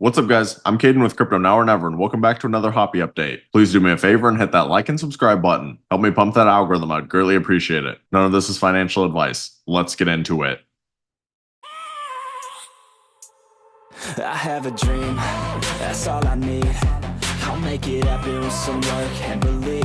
What's up, guys? I'm Caden with Crypto Now or Never, and welcome back to another Hoppy update. Please do me a favor and hit that like and subscribe button. Help me pump that algorithm. I'd greatly appreciate it. None of this is financial advice. Let's get into it. I have a dream, that's all I need. I'll make it happen with some work and belief.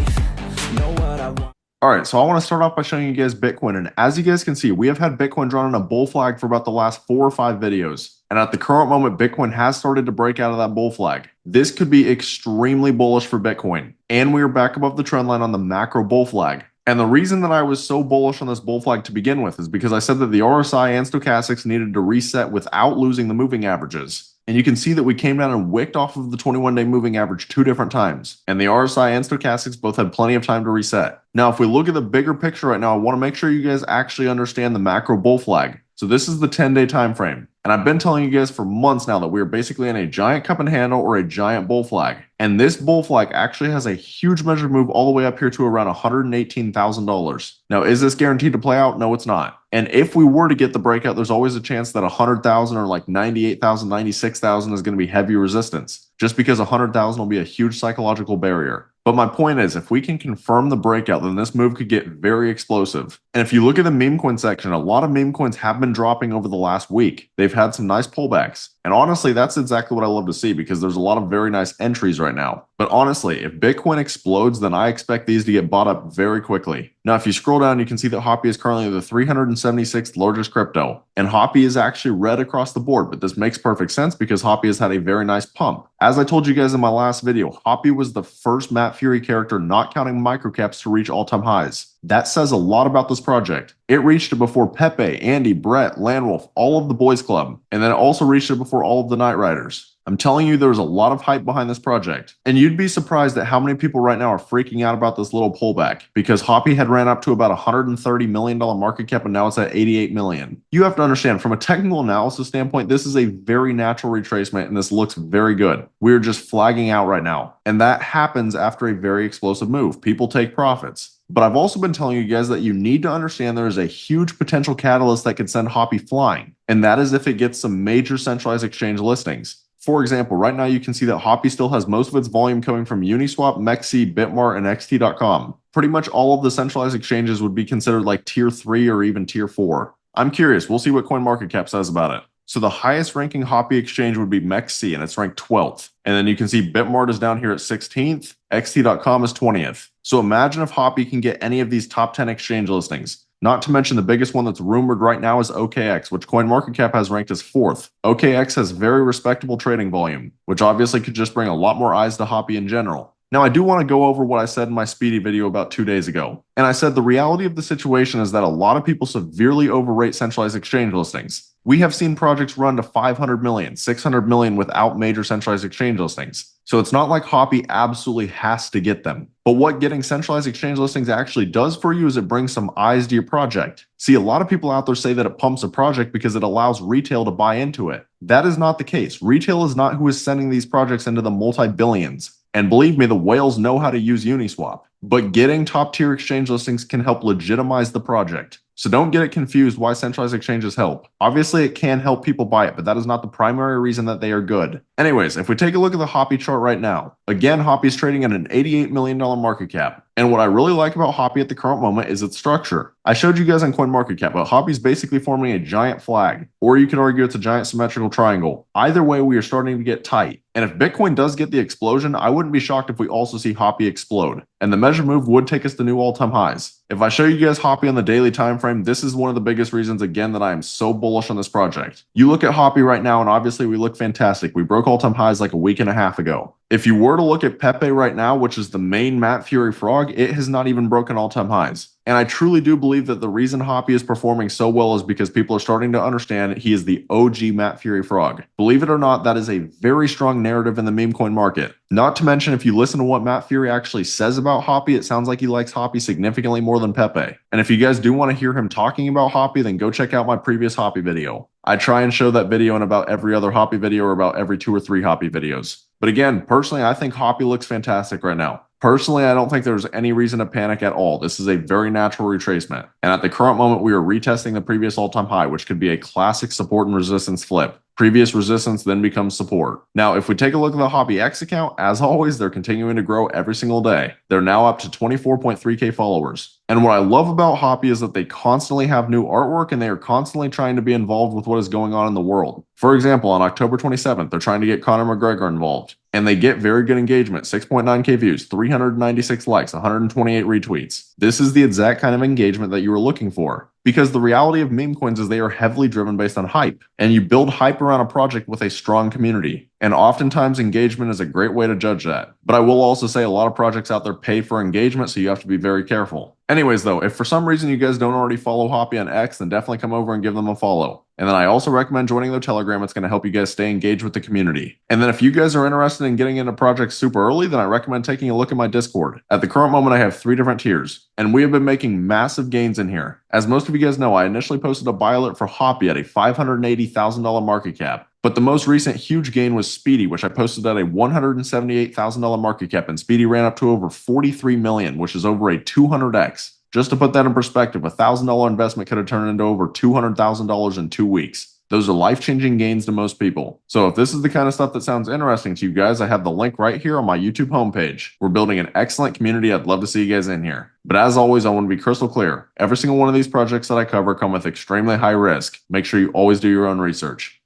Know what I want. Alright, so I want to start off by showing you guys Bitcoin, and as you guys can see, we have had Bitcoin drawn in a bull flag for about the last 4 or 5 videos. And at the current moment, Bitcoin has started to break out of that bull flag. This could be extremely bullish for Bitcoin. And we are back above the trend line on the macro bull flag. And the reason that I was so bullish on this bull flag to begin with is because I said that the RSI and stochastics needed to reset without losing the moving averages. And you can see that we came down and wicked off of the 21-day moving average 2 different times. And the RSI and stochastics both had plenty of time to reset. Now, if we look at the bigger picture right now, I want to make sure you guys actually understand the macro bull flag. So this is the 10-day time frame. And I've been telling you guys for months now that we are basically in a giant cup and handle or a giant bull flag. And this bull flag actually has a huge measured move all the way up here to around $118,000. Now, is this guaranteed to play out? No, it's not. And if we were to get the breakout, there's always a chance that 100,000 or like 98,000, 96,000 is going to be heavy resistance. Just because 100,000 will be a huge psychological barrier. But my point is, if we can confirm the breakout, then this move could get very explosive. And if you look at the meme coin section, a lot of meme coins have been dropping over the last week. They've had some nice pullbacks. And honestly, that's exactly what I love to see because there's a lot of very nice entries right now. But honestly, if Bitcoin explodes, then I expect these to get bought up very quickly. Now, if you scroll down, you can see that Hoppy is currently the 376th largest crypto. And Hoppy is actually red across the board, but this makes perfect sense because Hoppy has had a very nice pump. As I told you guys in my last video, Hoppy was the first Matt Furie character, not counting microcaps, to reach all-time highs. That says a lot about this project. It reached it before Pepe, Andy, Brett, Landwolf, all of the boys club, and then it also reached it before all of the Night Riders. I'm telling you, there's a lot of hype behind this project. And you'd be surprised at how many people right now are freaking out about this little pullback because Hoppy had ran up to about $130 million market cap and now it's at 88 million. You have to understand, from a technical analysis standpoint, this is a very natural retracement and this looks very good. We're just flagging out right now. And that happens after a very explosive move. People take profits. But I've also been telling you guys that you need to understand there is a huge potential catalyst that could send Hoppy flying. And that is if it gets some major centralized exchange listings. For example, right now you can see that Hoppy still has most of its volume coming from Uniswap, MEXC, Bitmart, and XT.com. Pretty much all of the centralized exchanges would be considered like tier 3 or even tier 4. I'm curious, we'll see what CoinMarketCap says about it. So the highest ranking Hoppy exchange would be MEXC and it's ranked 12th. And then you can see Bitmart is down here at 16th, XT.com is 20th. So imagine if Hoppy can get any of these top 10 exchange listings. Not to mention the biggest one that's rumored right now is OKX, which CoinMarketCap has ranked as 4th. OKX has very respectable trading volume, which obviously could just bring a lot more eyes to Hoppy in general. Now, I do want to go over what I said in my Speedy video about 2 days ago. And I said the reality of the situation is that a lot of people severely overrate centralized exchange listings. We have seen projects run to 500 million, 600 million without major centralized exchange listings. So it's not like Hoppy absolutely has to get them. But what getting centralized exchange listings actually does for you is it brings some eyes to your project. See, a lot of people out there say that it pumps a project because it allows retail to buy into it. That is not the case. Retail is not who is sending these projects into the multi-billions. And believe me, the whales know how to use Uniswap. But getting top tier exchange listings can help legitimize the project. So don't get it confused why centralized exchanges help. Obviously, it can help people buy it, but that is not the primary reason that they are good. Anyways, if we take a look at the Hoppy chart right now, again, Hoppy is trading at an $88 million market cap. And what I really like about Hoppy at the current moment is its structure. I showed you guys on CoinMarketCap, but Hoppy's basically forming a giant flag, or you could argue it's a giant symmetrical triangle. Either way, we are starting to get tight. And if Bitcoin does get the explosion, I wouldn't be shocked if we also see Hoppy explode. And the measure move would take us to new all-time highs. If I show you guys Hoppy on the daily time frame, this is one of the biggest reasons, again, that I am so bullish on this project. You look at Hoppy right now, and obviously we look fantastic. We broke all-time highs like a week and a half ago. If you were to look at Pepe right now, which is the main Matt Furie frog, it has not even broken all-time highs. And I truly do believe that the reason Hoppy is performing so well is because people are starting to understand he is the OG Matt Furie frog. Believe it or not, that is a very strong narrative in the meme coin market. Not to mention, if you listen to what Matt Furie actually says about Hoppy, it sounds like he likes Hoppy significantly more than Pepe. And if you guys do want to hear him talking about Hoppy, then go check out my previous Hoppy video. I try and show that video in about every other Hoppy video or about every 2 or 3 Hoppy videos. But again, personally, I think Hoppy looks fantastic right now. Personally, I don't think there's any reason to panic at all. This is a very natural retracement. And at the current moment, we are retesting the previous all-time high, which could be a classic support and resistance flip. Previous resistance then becomes support. Now, if we take a look at the Hoppy X account, as always, they're continuing to grow every single day. They're now up to 24.3k followers. And what I love about Hoppy is that they constantly have new artwork and they are constantly trying to be involved with what is going on in the world. For example, on October 27th, they're trying to get Conor McGregor involved. And they get very good engagement, 6.9k views, 396 likes, 128 retweets. This is the exact kind of engagement that you were looking for. Because the reality of meme coins is they are heavily driven based on hype. And you build hype around a project with a strong community. And oftentimes engagement is a great way to judge that. But I will also say a lot of projects out there pay for engagement, so you have to be very careful. Anyways though, if for some reason you guys don't already follow Hoppy on X, then definitely come over and give them a follow. And then I also recommend joining their Telegram. It's going to help you guys stay engaged with the community. And then if you guys are interested in getting into projects super early, then I recommend taking a look at my Discord. At the current moment, I have 3 different tiers, and we have been making massive gains in here. As most of you guys know, I initially posted a buy alert for Hoppy at a $580,000 market cap. But the most recent huge gain was Speedy, which I posted at a $178,000 market cap, and Speedy ran up to over 43 million, which is over a 200x. Just to put that in perspective, a $1,000 investment could have turned into over $200,000 in 2 weeks. Those are life-changing gains to most people. So if this is the kind of stuff that sounds interesting to you guys, I have the link right here on my YouTube homepage. We're building an excellent community. I'd love to see you guys in here. But as always, I want to be crystal clear. Every single one of these projects that I cover come with extremely high risk. Make sure you always do your own research.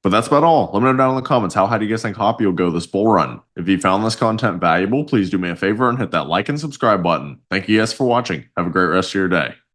But that's about all. Let me know down in the comments how high do you guys think Hoppy will go this bull run. If you found this content valuable, please do me a favor and hit that like and subscribe button. Thank you guys for watching. Have a great rest of your day.